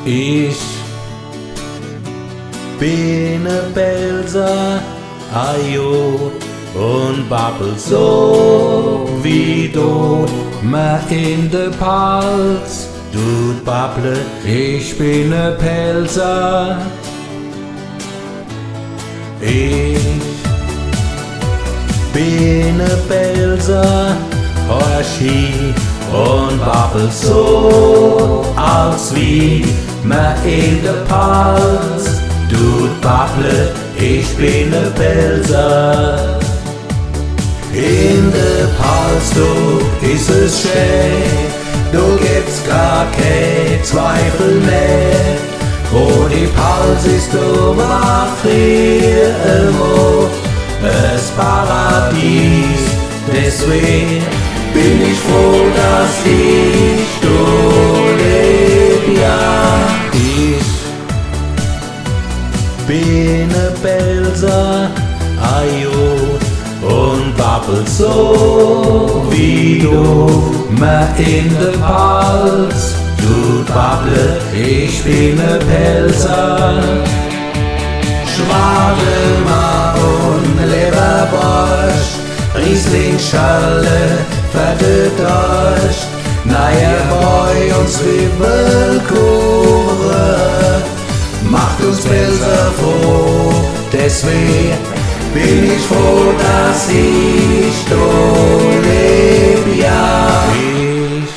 Ich bin ein Pelzer, ajo, und babbel so wie du, mir in de Hals, du babble, ich bin ein Pelzer. Ich bin ein Pelzer, Horschi, und babbel so, als wie mir in de Hals, du babble, ich bin ein Pelzer. In de Hals, du ist es schön, du gibt's gar kein Zweifel mehr. Oh, die Hals ist du war früher immer das Paradies, deswegen bin ich froh, dass ich du leb, ja. Ich bin ein Pelzer, ajo, und babbel so wie du, mir in de Hals, du babble, ich bin ein Pelzer. Schwadelmar und Leberborscht, Riesling-Schale, fette Dorscht, naja, Boy und Zwiebelkuchen, macht uns Pelzer froh, deswegen bin ich froh, dass ich du leb, ja. Ich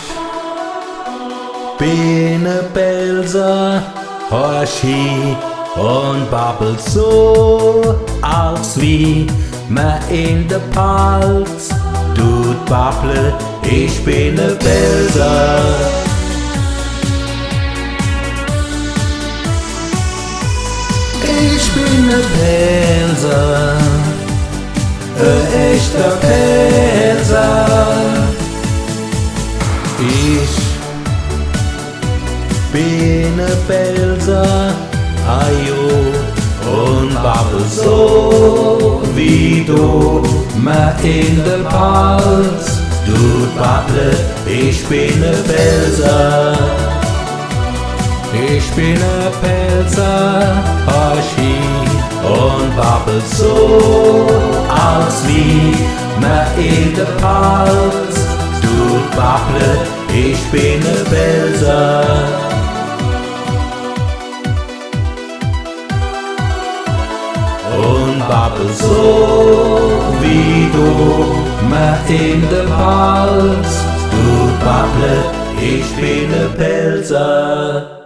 bin ein Pelzer, Horschi, und babbel so, als wie mir in de Hals, du babble, ich bin ein Pelzer. Ich bin ein Pelzer, ein echter Pelzer. Ich bin ein Pelzer, ajo, und babbel so wie du, mir in de Hals, du babble, ich bin ein Pelzer. Ich bin ein Pelzer, Horschi, und babbel so, als wie mir in de Hals, du babble, ich bin ein Pelzer. Und babbel so wie du, mir in de Hals, du babble, ich bin ein Pelzer.